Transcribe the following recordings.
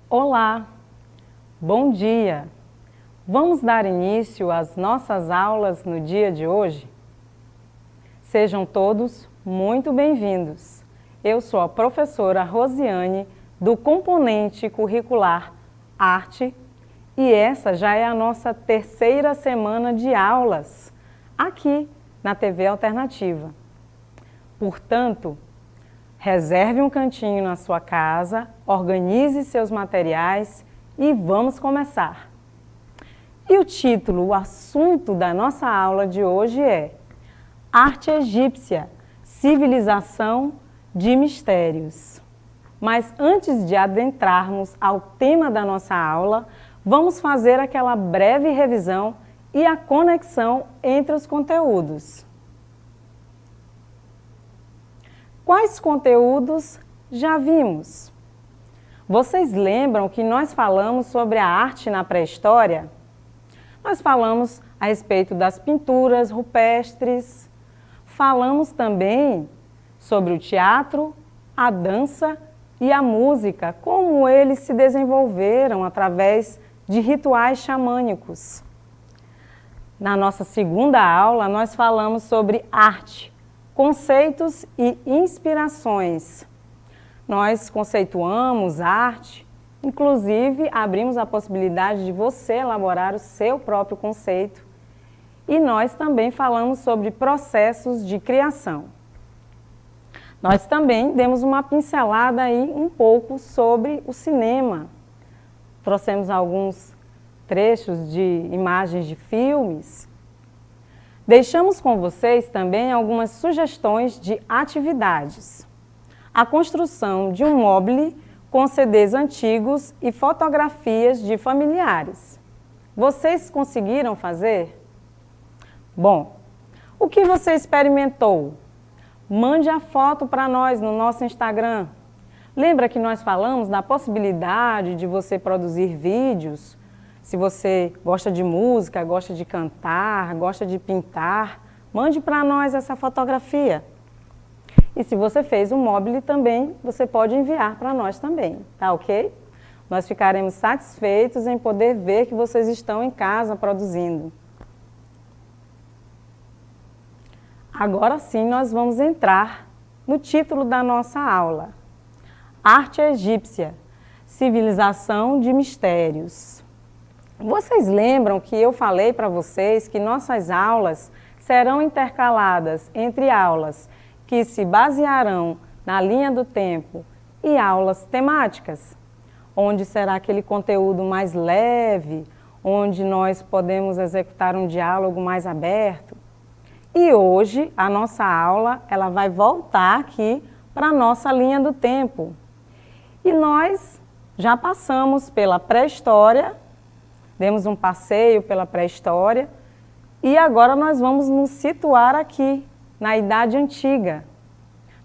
Olá, bom dia! Vamos dar início às nossas aulas no dia de hoje? Sejam todos muito bem-vindos. Eu sou a professora Rosiane, do componente curricular Arte, e essa já é a nossa terceira semana de aulas aqui na TV Alternativa. Portanto, reserve um cantinho na sua casa, organize seus materiais e vamos começar. E o título, o assunto da nossa aula de hoje é Arte Egípcia, Civilização de Mistérios. Mas antes de adentrarmos ao tema da nossa aula, vamos fazer aquela breve revisão e a conexão entre os conteúdos. Quais conteúdos já vimos? Vocês lembram que nós falamos sobre a arte na pré-história? Nós falamos a respeito das pinturas rupestres, falamos também sobre o teatro, a dança e a música, como eles se desenvolveram através de rituais xamânicos. Na nossa segunda aula, nós falamos sobre arte, conceitos e inspirações. Nós conceituamos arte, inclusive abrimos a possibilidade de você elaborar o seu próprio conceito. E nós também falamos sobre processos de criação. Nós também demos uma pincelada aí um pouco sobre o cinema. Trouxemos alguns trechos de imagens de filmes. Deixamos com vocês também algumas sugestões de atividades. A construção de um mobile com CDs antigos e fotografias de familiares. Vocês conseguiram fazer? Bom, o que você experimentou? Mande a foto para nós no nosso Instagram. Lembra que nós falamos da possibilidade de você produzir vídeos? Se você gosta de música, gosta de cantar, gosta de pintar, mande para nós essa fotografia. E se você fez um mobile também, você pode enviar para nós também, tá ok? Nós ficaremos satisfeitos em poder ver que vocês estão em casa produzindo. Agora sim nós vamos entrar no título da nossa aula. Arte Egípcia, Civilização de Mistérios. Vocês lembram que eu falei para vocês que nossas aulas serão intercaladas entre aulas que se basearão na linha do tempo e aulas temáticas, onde será aquele conteúdo mais leve, onde nós podemos executar um diálogo mais aberto. E hoje a nossa aula ela vai voltar aqui para a nossa linha do tempo. E nós já passamos pela pré-história, demos um passeio pela pré-história e agora nós vamos nos situar aqui na Idade Antiga.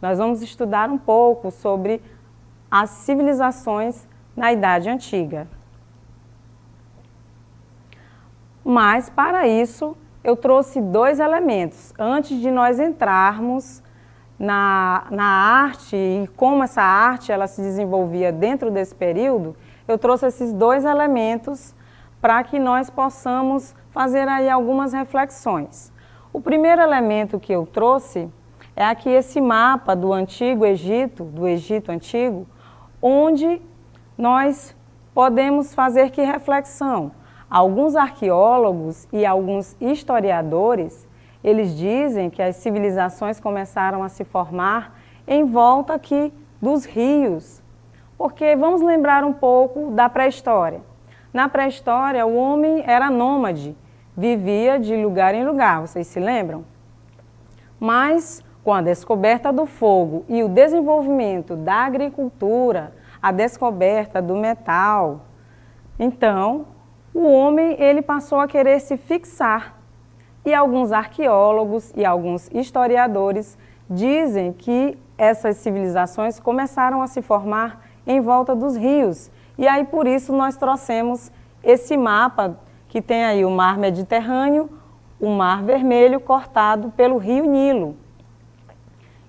Nós vamos estudar um pouco sobre as civilizações na Idade Antiga. Mas para isso eu trouxe dois elementos, antes de nós entrarmos na arte e como essa arte ela se desenvolvia dentro desse período, eu trouxe esses dois elementos para que nós possamos fazer aí algumas reflexões. O primeiro elemento que eu trouxe é aqui esse mapa do Antigo Egito, do Egito Antigo, onde nós podemos fazer que reflexão? Alguns arqueólogos e alguns historiadores, eles dizem que as civilizações começaram a se formar em volta aqui dos rios, porque vamos lembrar um pouco da pré-história. Na pré-história, o homem era nômade, vivia de lugar em lugar, vocês se lembram? Mas, com a descoberta do fogo e o desenvolvimento da agricultura, a descoberta do metal, então, o homem ele passou a querer se fixar. E alguns arqueólogos e alguns historiadores dizem que essas civilizações começaram a se formar em volta dos rios. E aí por isso nós trouxemos esse mapa que tem aí o Mar Mediterrâneo, o Mar Vermelho cortado pelo Rio Nilo.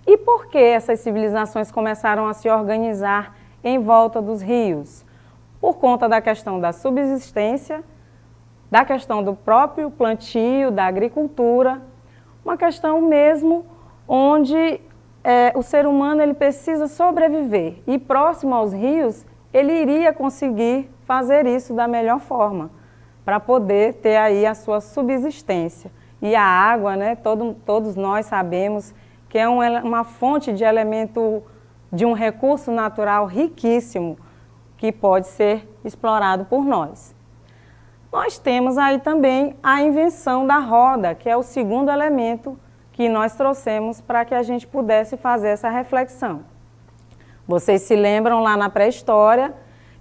E por que essas civilizações começaram a se organizar em volta dos rios? por conta da questão da subsistência, da questão do próprio plantio, da agricultura, uma questão mesmo onde o ser humano ele precisa sobreviver e próximo aos rios ele iria conseguir fazer isso da melhor forma, para poder ter aí a sua subsistência. E a água, né, todos nós sabemos que é uma fonte de elemento, de um recurso natural riquíssimo, que pode ser explorado por nós. Nós temos aí também a invenção da roda, que é o segundo elemento que nós trouxemos para que a gente pudesse fazer essa reflexão. Vocês se lembram lá na pré-história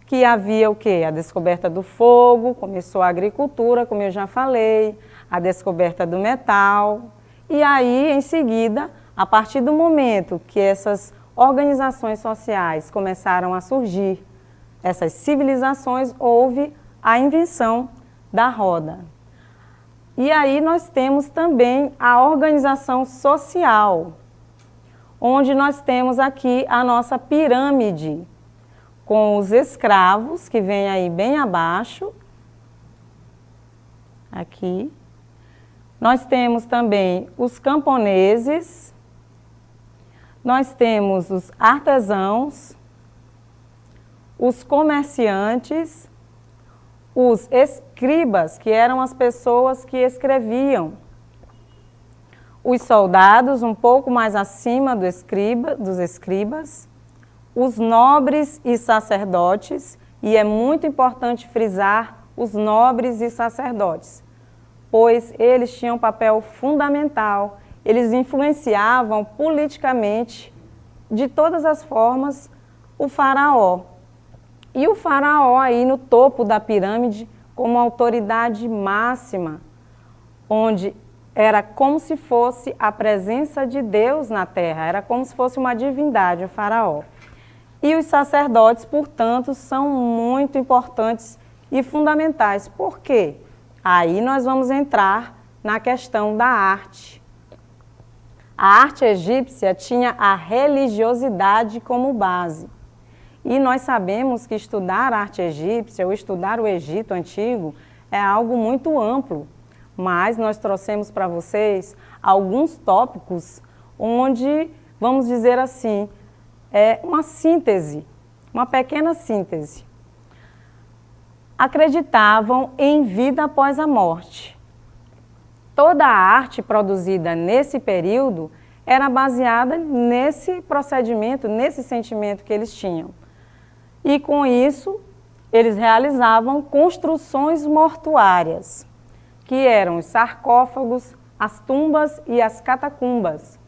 que havia o quê? A descoberta do fogo, começou a agricultura, como eu já falei, a descoberta do metal. E aí, em seguida, a partir do momento que essas organizações sociais começaram a surgir, essas civilizações, houve a invenção da roda. E aí nós temos também a organização social, onde nós temos aqui a nossa pirâmide, com os escravos, que vem aí bem abaixo, aqui. Nós temos também os camponeses, nós temos os artesãos, os comerciantes, os escribas, que eram as pessoas que escreviam, os soldados, um pouco mais acima dos escribas, os nobres e sacerdotes, e é muito importante frisar os nobres e sacerdotes, pois eles tinham um papel fundamental, eles influenciavam politicamente, de todas as formas, o faraó. E o faraó aí no topo da pirâmide como autoridade máxima, onde era como se fosse a presença de Deus na terra, era como se fosse uma divindade, o faraó. E os sacerdotes, portanto, são muito importantes e fundamentais. Por quê? Aí nós vamos entrar na questão da arte. A arte egípcia tinha a religiosidade como base. E nós sabemos que estudar a arte egípcia ou estudar o Egito antigo é algo muito amplo, mas nós trouxemos para vocês alguns tópicos onde, vamos dizer assim, é uma síntese, uma pequena síntese. Acreditavam em vida após a morte. Toda a arte produzida nesse período era baseada nesse procedimento, nesse sentimento que eles tinham. E com isso, eles realizavam construções mortuárias, que eram os sarcófagos, as tumbas e as catacumbas.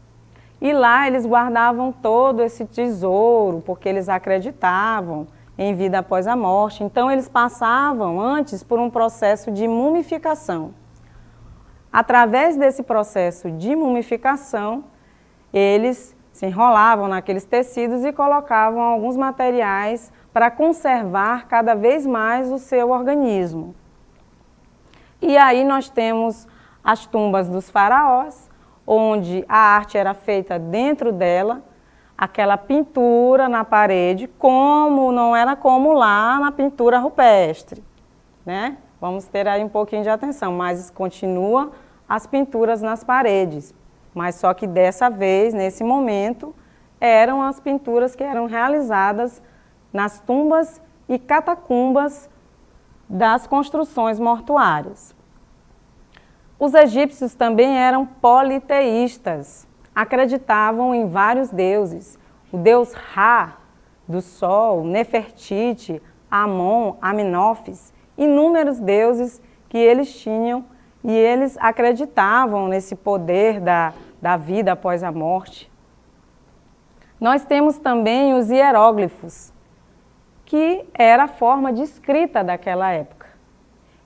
E lá eles guardavam todo esse tesouro, porque eles acreditavam em vida após a morte. Então eles passavam antes por um processo de mumificação. Através desse processo de mumificação, eles se enrolavam naqueles tecidos e colocavam alguns materiais para conservar cada vez mais o seu organismo. E aí nós temos as tumbas dos faraós, onde a arte era feita dentro dela, aquela pintura na parede, como não era como lá na pintura rupestre, né? Vamos ter aí um pouquinho de atenção, mas continua as pinturas nas paredes, mas só que dessa vez, nesse momento, eram as pinturas que eram realizadas nas tumbas e catacumbas das construções mortuárias. Os egípcios também eram politeístas, acreditavam em vários deuses, o deus Ra, do sol, Nefertiti, Amon, Amenófis, inúmeros deuses que eles tinham e eles acreditavam nesse poder da vida após a morte. Nós temos também os hieróglifos, que era a forma de escrita daquela época.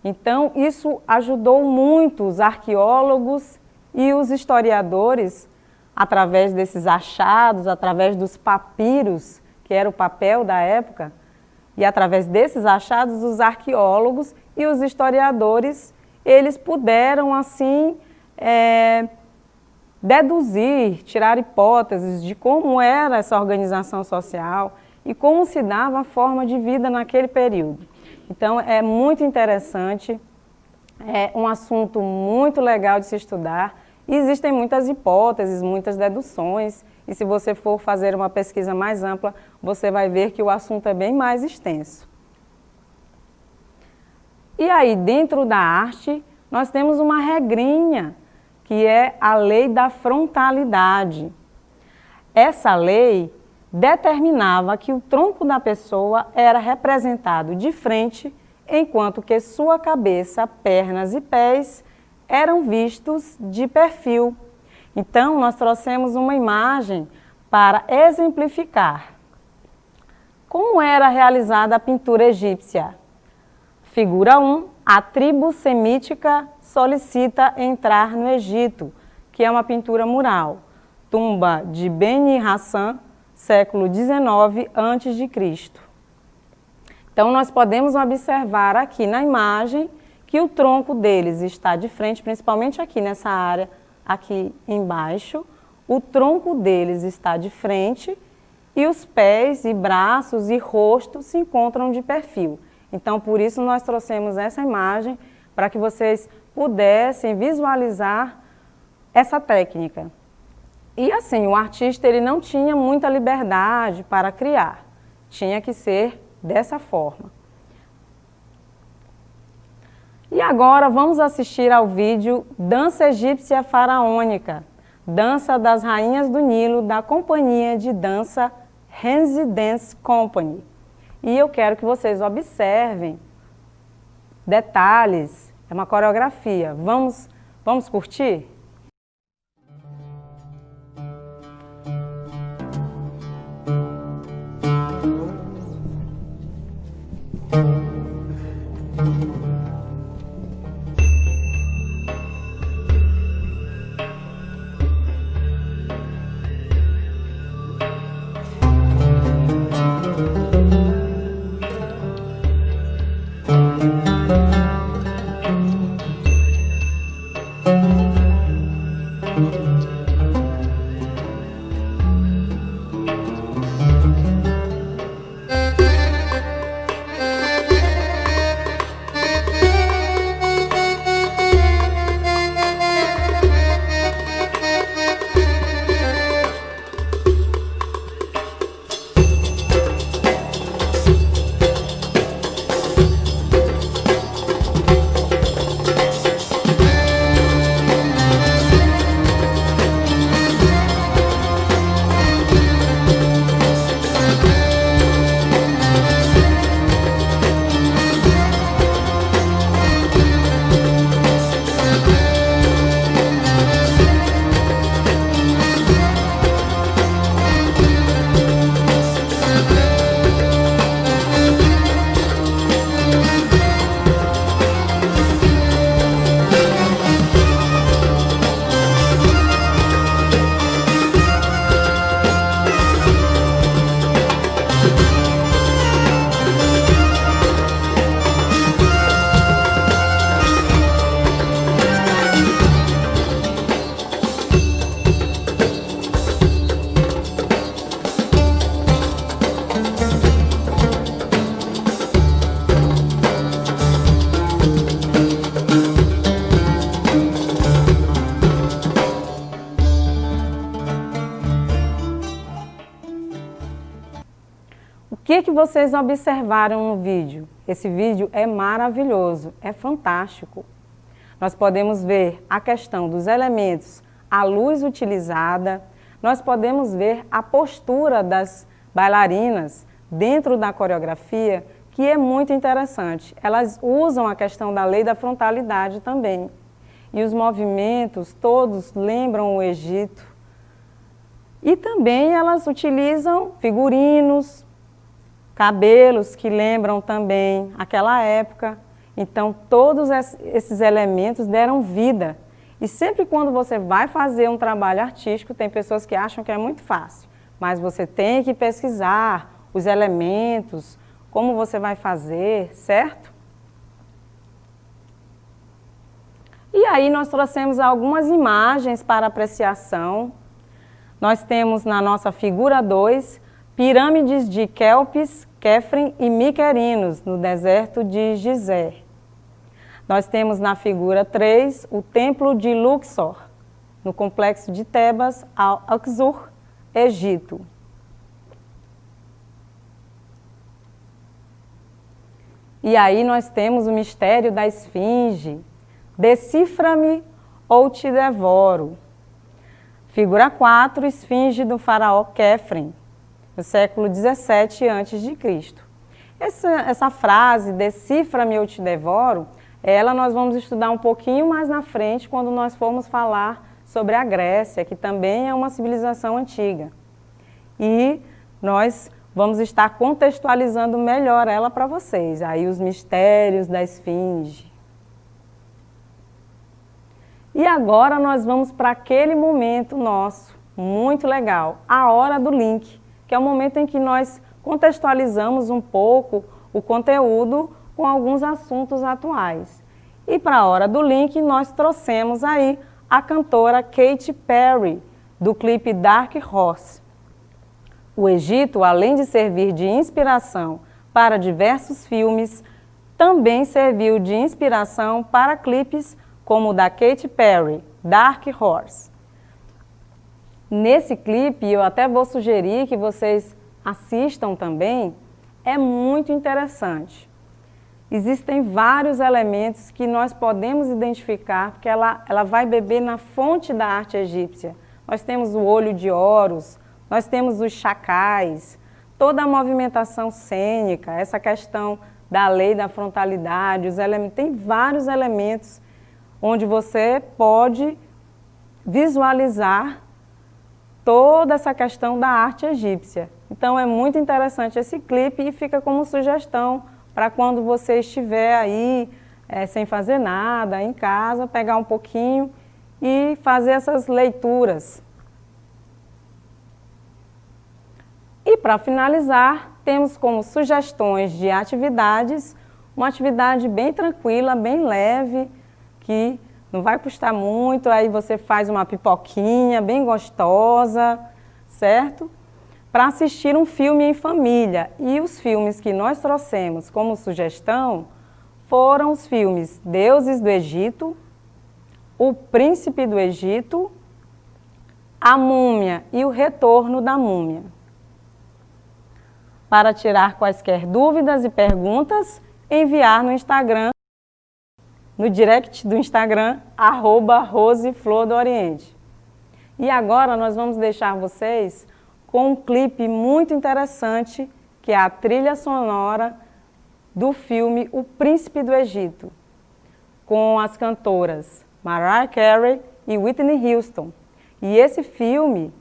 Então, isso ajudou muito os arqueólogos e os historiadores, através desses achados, através dos papiros, que era o papel da época, e através desses achados, os arqueólogos e os historiadores, eles puderam, assim, deduzir, tirar hipóteses de como era essa organização social e como se dava a forma de vida naquele período. Então é muito interessante, é um assunto muito legal de se estudar. E existem muitas hipóteses, muitas deduções, e se você for fazer uma pesquisa mais ampla, você vai ver que o assunto é bem mais extenso. E aí, dentro da arte, nós temos uma regrinha, que é a lei da frontalidade. Essa lei determinava que o tronco da pessoa era representado de frente, enquanto que sua cabeça, pernas e pés eram vistos de perfil. Então, nós trouxemos uma imagem para exemplificar como era realizada a pintura egípcia. Figura 1, a tribo semítica solicita entrar no Egito, que é uma pintura mural. Tumba de Beni Hassan, século XIX a.C. Então, nós podemos observar aqui na imagem que o tronco deles está de frente, principalmente aqui nessa área, aqui embaixo, o tronco deles está de frente e os pés e braços e rosto se encontram de perfil. Então, por isso nós trouxemos essa imagem para que vocês pudessem visualizar essa técnica. E assim, o artista ele não tinha muita liberdade para criar, tinha que ser dessa forma. E agora vamos assistir ao vídeo Dança Egípcia Faraônica, Dança das Rainhas do Nilo, da companhia de dança Renzi Dance Company. E eu quero que vocês observem detalhes, é uma coreografia. Vamos curtir? O que vocês observaram no vídeo? Esse vídeo é maravilhoso, é fantástico. Nós podemos ver a questão dos elementos, a luz utilizada, nós podemos ver a postura das bailarinas dentro da coreografia, que é muito interessante. Elas usam a questão da lei da frontalidade também. E os movimentos todos lembram o Egito. E também elas utilizam figurinos, cabelos que lembram também aquela época. Então, todos esses elementos deram vida. E sempre quando você vai fazer um trabalho artístico, tem pessoas que acham que é muito fácil. Mas você tem que pesquisar os elementos, como você vai fazer, certo? E aí nós trouxemos algumas imagens para apreciação. Nós temos na nossa figura 2, pirâmides de Quéopis, Quéfren e Miquerinos, no deserto de Gizé. Nós temos na figura 3 o Templo de Luxor, no complexo de Tebas, Al-Aqsur, Egito. E aí nós temos o mistério da esfinge. Decifra-me ou te devoro. Figura 4, esfinge do faraó Quéfren, no século 17 a.C. Essa frase, decifra-me ou te devoro, ela nós vamos estudar um pouquinho mais na frente, quando nós formos falar sobre a Grécia, que também é uma civilização antiga. E nós vamos estar contextualizando melhor ela para vocês, aí os mistérios da esfinge. E agora nós vamos para aquele momento nosso, muito legal, a hora do link, que é o momento em que nós contextualizamos um pouco o conteúdo com alguns assuntos atuais. E para a hora do link nós trouxemos aí a cantora Katy Perry, do clipe Dark Horse. O Egito, além de servir de inspiração para diversos filmes, também serviu de inspiração para clipes como o da Katy Perry, Dark Horse. Nesse clipe, eu até vou sugerir que vocês assistam também, é muito interessante. Existem vários elementos que nós podemos identificar, porque ela vai beber na fonte da arte egípcia. Nós temos o olho de Horus, nós temos os chacais, toda a movimentação cênica, essa questão da lei da frontalidade, tem vários elementos onde você pode visualizar toda essa questão da arte egípcia. Então é muito interessante esse clipe e fica como sugestão para quando você estiver aí sem fazer nada, em casa, pegar um pouquinho e fazer essas leituras. E para finalizar, temos como sugestões de atividades, uma atividade bem tranquila, bem leve, que não vai custar muito, aí você faz uma pipoquinha bem gostosa, certo? Para assistir um filme em família. E os filmes que nós trouxemos como sugestão foram os filmes Deuses do Egito, O Príncipe do Egito, A Múmia e o Retorno da Múmia. Para tirar quaisquer dúvidas e perguntas, enviar no Instagram, no direct do Instagram, @roseflordoriente. E agora nós vamos deixar vocês com um clipe muito interessante, que é a trilha sonora do filme O Príncipe do Egito, com as cantoras Mariah Carey e Whitney Houston. E esse filme,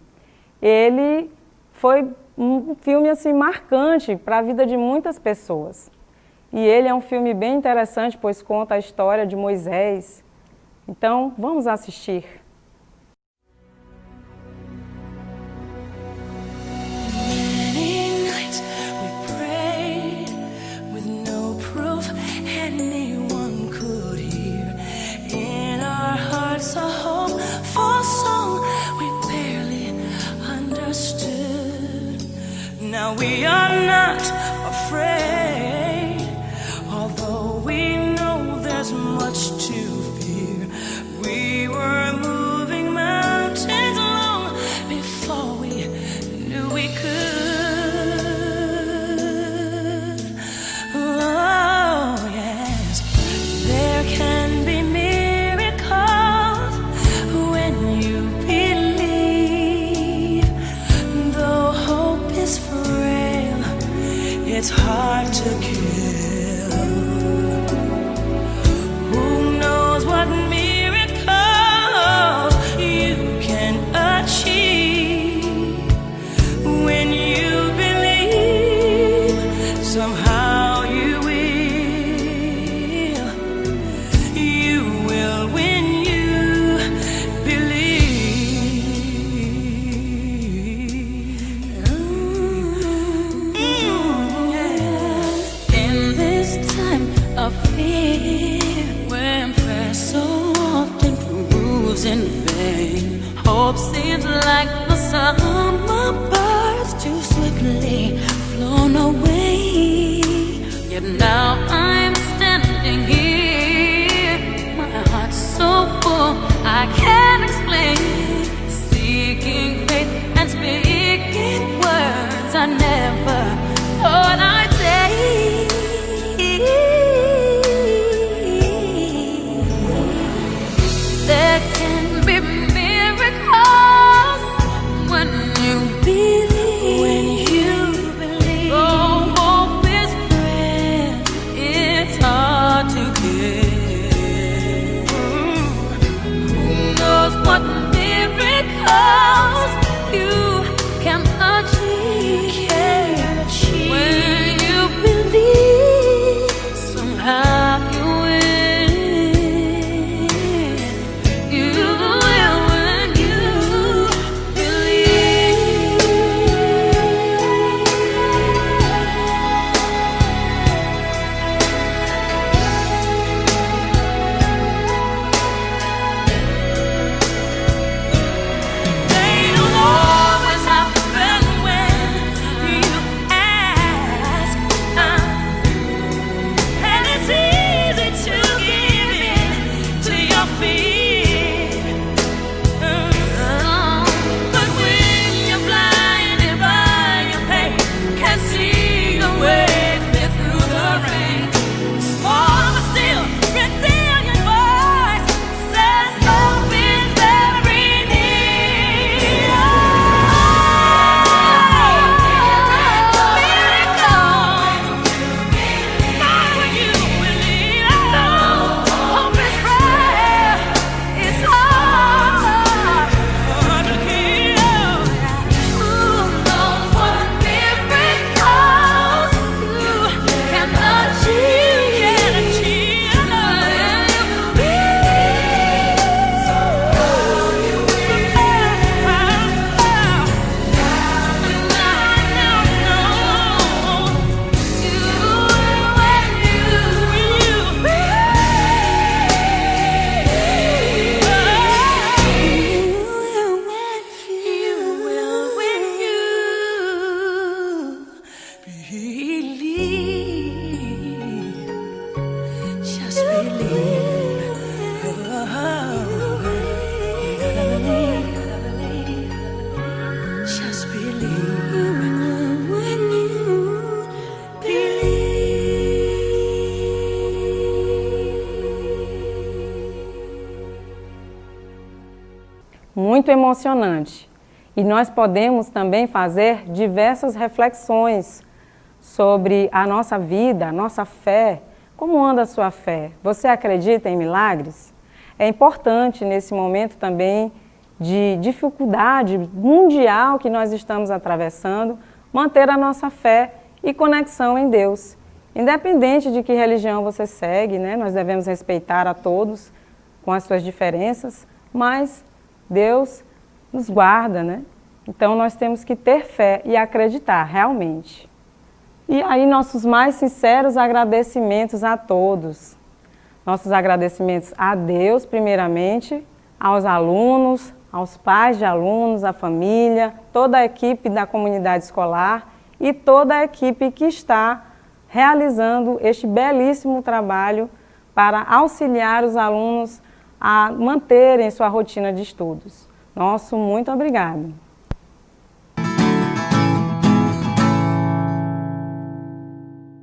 ele foi um filme assim marcante para a vida de muitas pessoas. E ele é um filme bem interessante, pois conta a história de Moisés. Então, vamos assistir. Now we are not afraid, although we know there's much to fear. We were moving mountains long before we knew we could. Oh yes, there can be miracles when you believe, though hope is frail, it's hard to kill. Who knows what miracles you can achieve when you believe, somehow you will when you believe. In this time of fear, when prayer so often proves in vain, hope seems like the summer birds too swiftly I never thought I'd say. There can be miracles when you believe. When you believe. Oh, hope is fragile. It's hard to get. Who knows what miracles you can achieve. When you believe, somehow you win. You will when you believe. They don't always happen when you ask, and it's easy to give in to your fear. But when you're blinded by your pain, can't see the way through the rain. Small but still resilient voice says hope is very near. Miracle, not when you believe. Hope is rare, it's hard to kill. Who knows what miracles you can achieve? Just believe. Just believe. When you Muito emocionante. E nós podemos também fazer diversas reflexões sobre a nossa vida, a nossa fé. Como anda a sua fé? Você acredita em milagres? É importante nesse momento também de dificuldade mundial que nós estamos atravessando, manter a nossa fé e conexão em Deus. Independente de que religião você segue, né? Nós devemos respeitar a todos com as suas diferenças, mas Deus nos guarda, né? Então nós temos que ter fé e acreditar realmente. E aí nossos mais sinceros agradecimentos a todos. Nossos agradecimentos a Deus, primeiramente, aos alunos, aos pais de alunos, à família, toda a equipe da comunidade escolar e toda a equipe que está realizando este belíssimo trabalho para auxiliar os alunos a manterem sua rotina de estudos. Nosso muito obrigado.